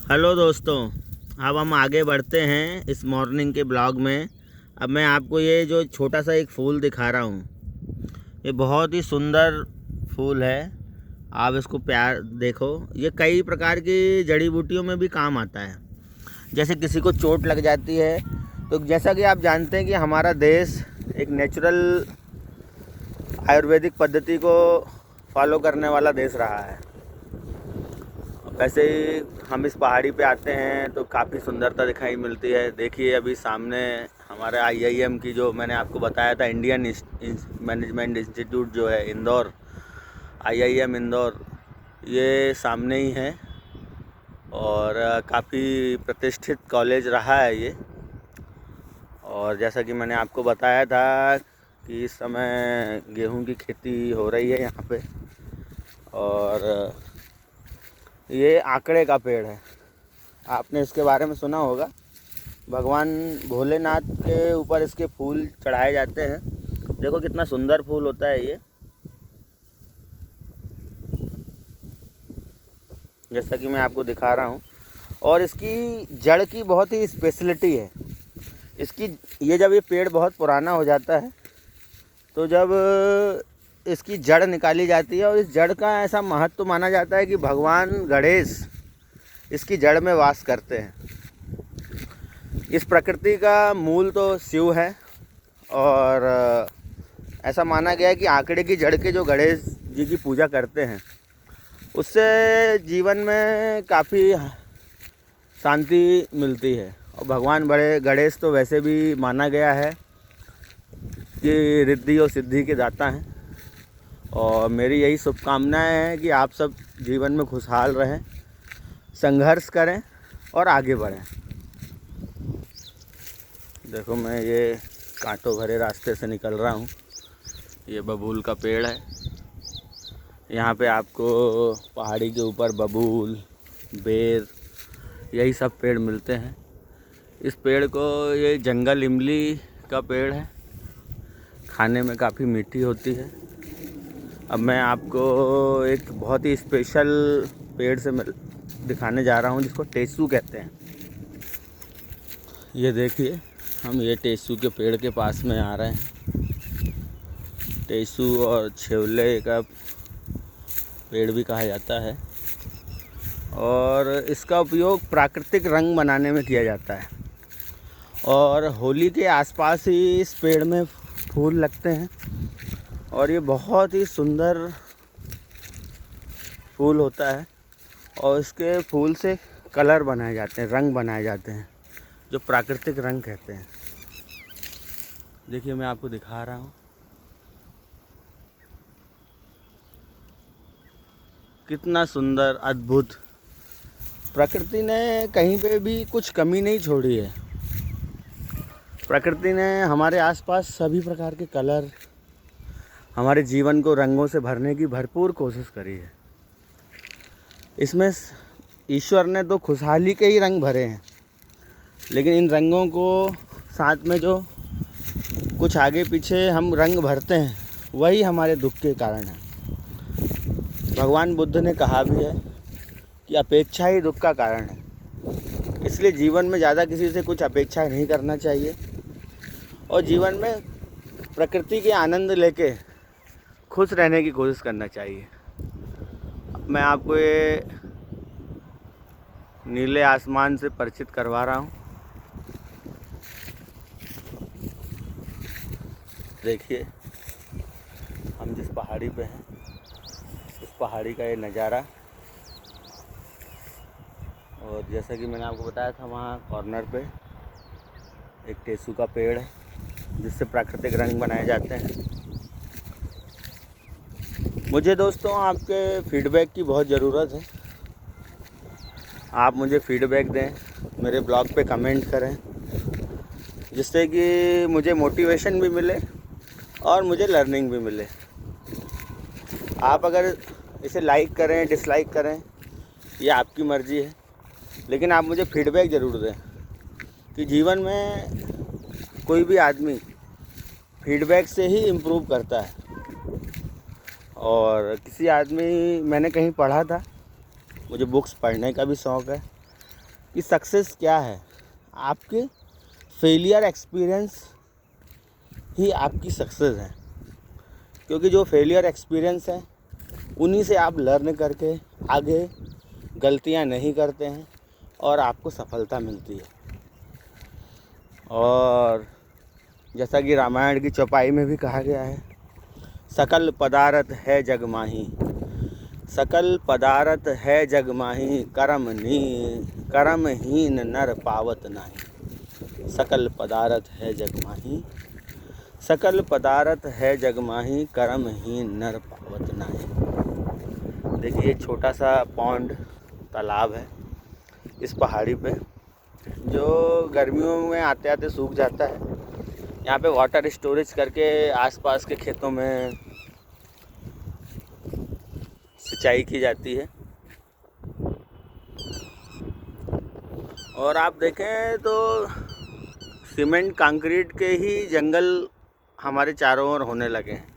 Hello दोस्तों, अब हम आगे बढ़ते हैं इस मॉर्निंग के ब्लॉग में। अब मैं आपको ये जो छोटा सा एक फूल दिखा रहा हूँ, ये बहुत ही सुंदर फूल है। आप इसको प्यार देखो, ये कई प्रकार की जड़ी बूटियों में भी काम आता है। जैसे किसी को चोट लग जाती है, तो जैसा कि आप जानते हैं कि हमारा देश एक नेचुरल आयुर्वेदिक पद्धति को फॉलो करने वाला देश रहा है। वैसे ही हम इस पहाड़ी पे आते हैं तो काफ़ी सुंदरता दिखाई मिलती है। देखिए अभी सामने हमारे IIM की, जो मैंने आपको बताया था, इंडियन मैनेजमेंट इंस्टीट्यूट जो है इंदौर, IIM इंदौर, ये सामने ही है। और काफ़ी प्रतिष्ठित कॉलेज रहा है ये। और जैसा कि मैंने आपको बताया था कि इस समय गेहूं की खेती हो रही है यहाँ पे। और ये आकड़े का पेड़ है, आपने इसके बारे में सुना होगा। भगवान भोलेनाथ के ऊपर इसके फूल चढ़ाए जाते हैं। देखो कितना सुंदर फूल होता है ये। जैसा कि मैं आपको दिखा रहा हूँ। और इसकी जड़ की बहुत ही स्पेशलिटी है। ये जब ये पेड़ बहुत पुराना हो जाता है, तो जब इसकी जड़ निकाली जाती है, और इस जड़ का ऐसा महत्व माना जाता है कि भगवान गणेश इसकी जड़ में वास करते हैं। इस प्रकृति का मूल तो शिव है, और ऐसा माना गया है कि आंकड़े की जड़ के जो गणेश जी की पूजा करते हैं, उससे जीवन में काफ़ी शांति मिलती है। और भगवान बड़े गणेश तो वैसे भी माना गया है कि रिद्धि और सिद्धि के दाता हैं। और मेरी यही शुभकामनाएं हैं कि आप सब जीवन में खुशहाल रहें, संघर्ष करें और आगे बढ़ें। देखो मैं ये कांटों भरे रास्ते से निकल रहा हूँ। ये बबूल का पेड़ है। यहाँ पे आपको पहाड़ी के ऊपर बबूल, बेर, यही सब पेड़ मिलते हैं। इस पेड़ को, ये जंगल इमली का पेड़ है, खाने में काफ़ी मीठी होती है। अब मैं आपको एक बहुत ही स्पेशल पेड़ से दिखाने जा रहा हूँ, जिसको टेसू कहते हैं। ये देखिए, हम ये टेसू के पेड़ के पास में आ रहे हैं। टेसू और छेवले का पेड़ भी कहा जाता है, और इसका उपयोग प्राकृतिक रंग बनाने में किया जाता है। और होली के आसपास ही इस पेड़ में फूल लगते हैं, और ये बहुत ही सुंदर फूल होता है। और इसके फूल से कलर बनाए जाते हैं, रंग बनाए जाते हैं, जो प्राकृतिक रंग कहते हैं। देखिए मैं आपको दिखा रहा हूँ, कितना सुंदर, अद्भुत। प्रकृति ने कहीं पे भी कुछ कमी नहीं छोड़ी है। प्रकृति ने हमारे आसपास सभी प्रकार के कलर, हमारे जीवन को रंगों से भरने की भरपूर कोशिश करी है। इसमें ईश्वर ने तो खुशहाली के ही रंग भरे हैं, लेकिन इन रंगों को साथ में जो कुछ आगे पीछे हम रंग भरते हैं, वही हमारे दुख के कारण है। भगवान बुद्ध ने कहा भी है कि अपेक्षा ही दुख का कारण है। इसलिए जीवन में ज़्यादा किसी से कुछ अपेक्षा नहीं करना चाहिए, और जीवन में प्रकृति के आनंद लेके खुश रहने की कोशिश करना चाहिए। मैं आपको ये नीले आसमान से परिचित करवा रहा हूँ। देखिए हम जिस पहाड़ी पे हैं, उस पहाड़ी का ये नज़ारा। और जैसा कि मैंने आपको बताया था, वहाँ कॉर्नर पे एक टेसू का पेड़ है, जिससे प्राकृतिक रंग बनाए जाते हैं। मुझे दोस्तों आपके फीडबैक की बहुत ज़रूरत है। आप मुझे फीडबैक दें, मेरे ब्लॉग पे कमेंट करें, जिससे कि मुझे मोटिवेशन भी मिले और मुझे लर्निंग भी मिले। आप अगर इसे लाइक करें, डिसलाइक करें, ये आपकी मर्ज़ी है, लेकिन आप मुझे फीडबैक ज़रूर दें कि जीवन में कोई भी आदमी फीडबैक से ही इम्प्रूव करता है। और किसी आदमी, मैंने कहीं पढ़ा था, मुझे बुक्स पढ़ने का भी शौक़ है, कि सक्सेस क्या है। आपके फेलियर एक्सपीरियंस ही आपकी सक्सेस है, क्योंकि जो फेलियर एक्सपीरियंस है उन्हीं से आप लर्न करके आगे गलतियां नहीं करते हैं और आपको सफलता मिलती है। और जैसा कि रामायण की चौपाई में भी कहा गया है, सकल पदारथ है जग माही, सकल पदारथ है जग माही, कर्महीन नर पावत नाही। सकल पदारथ है जग माही, सकल पदारथ है जग माही, कर्महीन नर पावत नाही। देखिए एक छोटा सा पॉन्ड तालाब है इस पहाड़ी पे, जो गर्मियों में आते आते सूख जाता है। यहाँ पे वाटर स्टोरेज करके आसपास के खेतों में सिंचाई की जाती है। और आप देखें तो सीमेंट कंक्रीट के ही जंगल हमारे चारों ओर होने लगे हैं।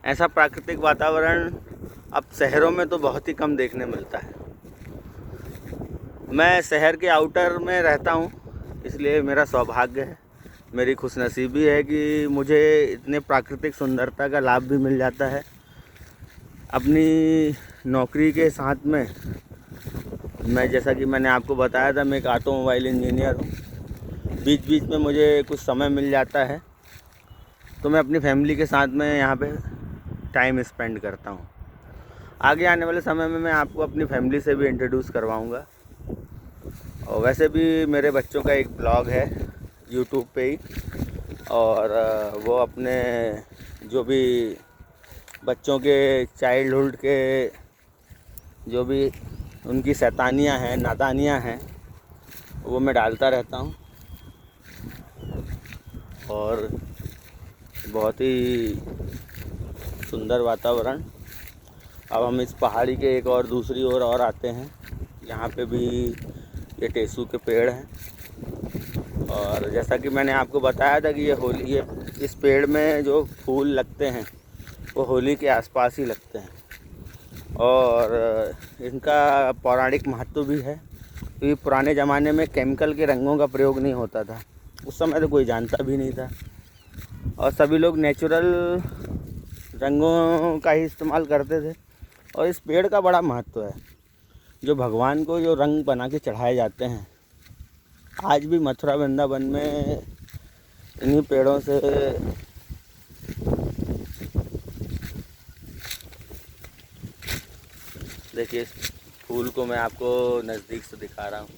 ऐसा प्राकृतिक वातावरण अब शहरों में तो बहुत ही कम देखने मिलता है। मैं शहर के आउटर में रहता हूँ, इसलिए मेरा सौभाग्य है, मेरी खुशनसीबी है कि मुझे इतने प्राकृतिक सुंदरता का लाभ भी मिल जाता है। अपनी नौकरी के साथ में मैं, जैसा कि मैंने आपको बताया था, मैं एक ऑटोमोबाइल इंजीनियर हूँ। बीच बीच में मुझे कुछ समय मिल जाता है तो मैं अपनी फैमिली के साथ में यहाँ पे टाइम स्पेंड करता हूँ। आगे आने वाले समय में मैं आपको अपनी फैमिली से भी इंट्रोड्यूस करवाऊँगा। और वैसे भी मेरे बच्चों का एक ब्लॉग है यूट्यूब पे ही, और वो अपने जो भी बच्चों के चाइल्डहुड के जो भी उनकी शैतानियाँ हैं, नादानियाँ हैं, वो मैं डालता रहता हूँ। और बहुत ही सुंदर वातावरण। अब हम इस पहाड़ी के एक और दूसरी ओर और आते हैं। यहाँ पे भी ये टेसू के पेड़ हैं। और जैसा कि मैंने आपको बताया था कि ये इस पेड़ में जो फूल लगते हैं वो होली के आसपास ही लगते हैं। और इनका पौराणिक महत्व भी है, क्योंकि पुराने ज़माने में केमिकल के रंगों का प्रयोग नहीं होता था। उस समय तो कोई जानता भी नहीं था और सभी लोग नेचुरल रंगों का ही इस्तेमाल करते थे। और इस पेड़ का बड़ा महत्व है, जो भगवान को जो रंग बना के चढ़ाए जाते हैं, आज भी मथुरा वृंदावन में इन्हीं पेड़ों से देखिए, इस फूल को मैं आपको नज़दीक से दिखा रहा हूँ।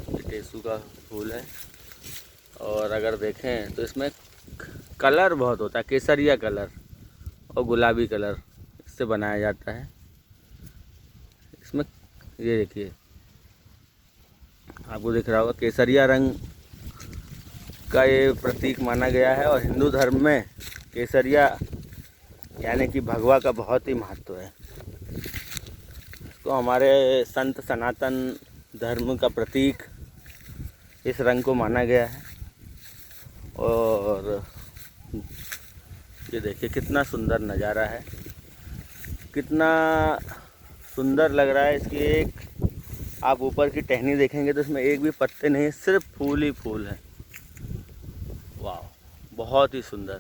ये टेसू का फूल है और अगर देखें तो इसमें कलर बहुत होता है, केसरिया कलर और गुलाबी कलर इससे बनाया जाता है। इसमें ये देखिए, आपको दिख रहा होगा, केसरिया रंग का ये प्रतीक माना गया है। और हिंदू धर्म में केसरिया यानी कि भगवा का बहुत ही महत्व है। तो हमारे संत सनातन धर्म का प्रतीक इस रंग को माना गया है। और ये देखिए कितना सुंदर नज़ारा है, कितना सुंदर लग रहा है। इसकी एक आप ऊपर की टहनी देखेंगे तो इसमें एक भी पत्ते नहीं, सिर्फ फूल ही फूल है। वाह, बहुत ही सुंदर।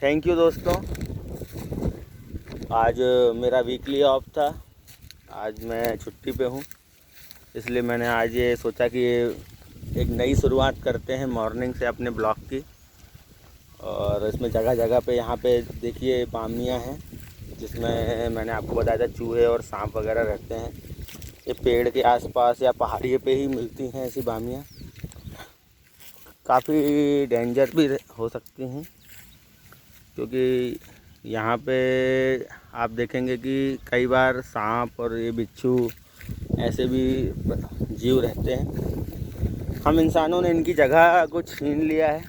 थैंक यू दोस्तों। आज मेरा वीकली ऑफ था, आज मैं छुट्टी पे हूँ, इसलिए मैंने आज ये सोचा कि एक नई शुरुआत करते हैं मॉर्निंग से अपने ब्लॉग की। और इसमें जगह जगह पे यहाँ पे देखिए बामियाँ हैं, जिसमें मैंने आपको बताया था चूहे और सांप वगैरह रहते हैं। ये पेड़ के आसपास या पहाड़ी पे ही मिलती हैं ऐसी बामियाँ। काफ़ी डेंजर भी हो सकती हैं, क्योंकि यहाँ पे आप देखेंगे कि कई बार सांप और ये बिच्छू ऐसे भी जीव रहते हैं। हम इंसानों ने इनकी जगह को छीन लिया है,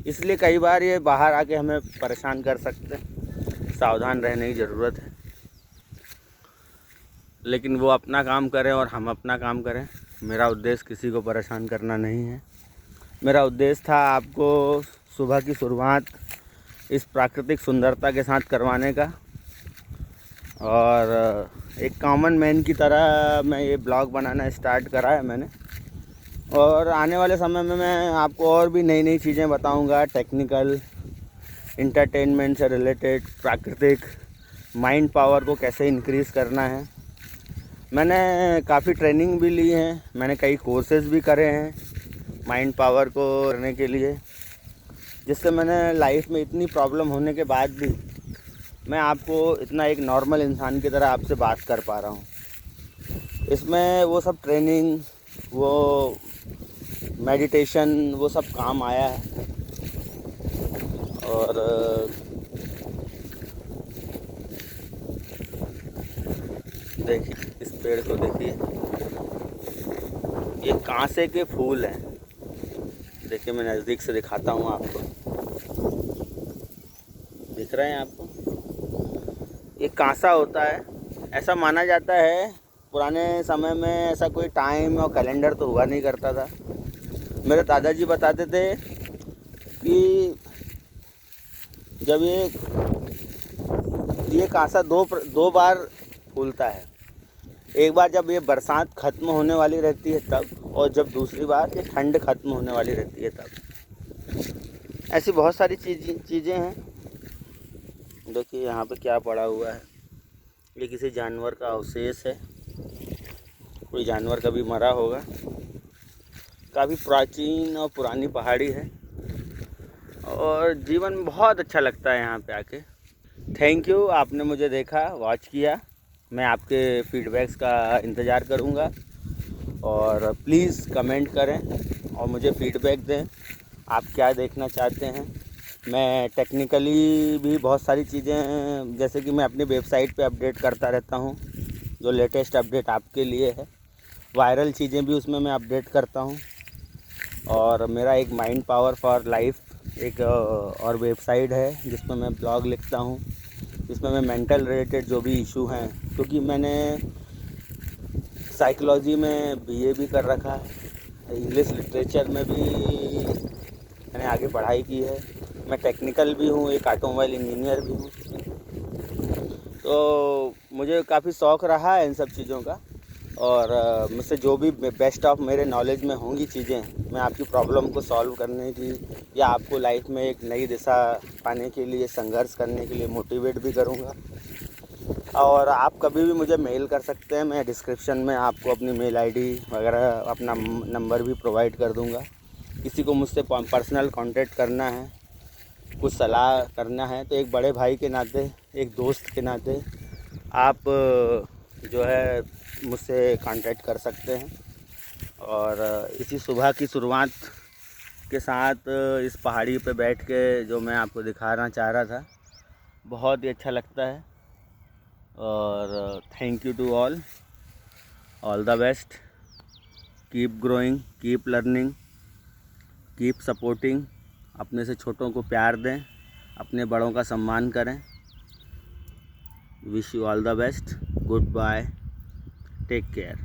इसलिए कई बार ये बाहर आके हमें परेशान कर सकते हैं। सावधान रहने की ज़रूरत है, लेकिन वो अपना काम करें और हम अपना काम करें। मेरा उद्देश्य किसी को परेशान करना नहीं है। मेरा उद्देश्य था आपको सुबह की शुरुआत इस प्राकृतिक सुंदरता के साथ करवाने का। और एक कॉमन मैन की तरह मैं ये ब्लॉग बनाना स्टार्ट करा है मैंने। और आने वाले समय में मैं आपको और भी नई नई चीज़ें बताऊंगा, टेक्निकल, इंटरटेनमेंट से रिलेटेड, प्राकृतिक, माइंड पावर को कैसे इंक्रीज़ करना है। मैंने काफ़ी ट्रेनिंग भी ली है, मैंने कई कोर्सेज़ भी करे हैं माइंड पावर को करने के लिए, जिससे मैंने लाइफ में इतनी प्रॉब्लम होने के बाद भी मैं आपको इतना एक नॉर्मल इंसान की तरह आपसे बात कर पा रहा हूँ। इसमें वो सब ट्रेनिंग, वो मेडिटेशन, वो सब काम आया है। और देखिए इस पेड़ को देखिए, ये कांसे के फूल हैं। देखिए मैं नज़दीक से दिखाता हूँ आपको, दिख रहे हैं आपको? ये कांसा होता है। ऐसा माना जाता है पुराने समय में ऐसा कोई टाइम और कैलेंडर तो हुआ नहीं करता था। मेरे दादाजी बताते थे कि जब ये कांसा दो बार फूलता है। एक बार जब ये बरसात ख़त्म होने वाली रहती है तब, और जब दूसरी बार ये ठंड ख़त्म होने वाली रहती है तब। ऐसी बहुत सारी चीज़ें हैं। देखिए यहाँ पे क्या पड़ा हुआ है, ये किसी जानवर का अवशेष है, कोई जानवर कभी मरा होगा। काफ़ी प्राचीन और पुरानी पहाड़ी है और जीवन में बहुत अच्छा लगता है यहाँ पे आके। थैंक यू, आपने मुझे देखा, वॉच किया। मैं आपके फीडबैक्स का इंतज़ार करूँगा और प्लीज़ कमेंट करें और मुझे फीडबैक दें, आप क्या देखना चाहते हैं। मैं टेक्निकली भी बहुत सारी चीज़ें, जैसे कि मैं अपनी वेबसाइट पे अपडेट करता रहता हूँ, जो लेटेस्ट अपडेट आपके लिए है। वायरल चीज़ें भी उसमें मैं अपडेट करता हूँ। और मेरा एक माइंड पावर फॉर लाइफ एक और वेबसाइट है जिसमें मैं ब्लॉग लिखता हूँ, जिसमें मैं मेंटल रिलेटेड जो भी इशू हैं, क्योंकि मैंने साइकोलॉजी में बीए भी कर रखा है, इंग्लिश लिटरेचर में भी मैंने आगे पढ़ाई की है, मैं टेक्निकल भी हूँ, एक ऑटोमोबाइल इंजीनियर भी हूँ। तो मुझे काफ़ी शौक़ रहा है इन सब चीज़ों का, और मुझसे जो भी बेस्ट ऑफ मेरे नॉलेज में होंगी चीज़ें, मैं आपकी प्रॉब्लम को सॉल्व करने की या आपको लाइफ में एक नई दिशा पाने के लिए, संघर्ष करने के लिए मोटिवेट भी करूँगा। और आप कभी भी मुझे मेल कर सकते हैं, मैं डिस्क्रिप्शन में आपको अपनी मेल आईडी वगैरह, अपना नंबर भी प्रोवाइड कर दूँगा। किसी को मुझसे पर्सनल कांटेक्ट करना है, कुछ सलाह करना है, तो एक बड़े भाई के नाते, एक दोस्त के नाते आप जो है मुझसे कांटेक्ट कर सकते हैं। और इसी सुबह की शुरुआत के साथ इस पहाड़ी पे बैठ के जो मैं आपको दिखाना चाह रहा था, बहुत ही अच्छा लगता है। और thank you to all the best, keep growing, keep learning, keep supporting. अपने से छोटों को प्यार दें, अपने बड़ों का सम्मान करें। Wish you all the best, good bye, take care.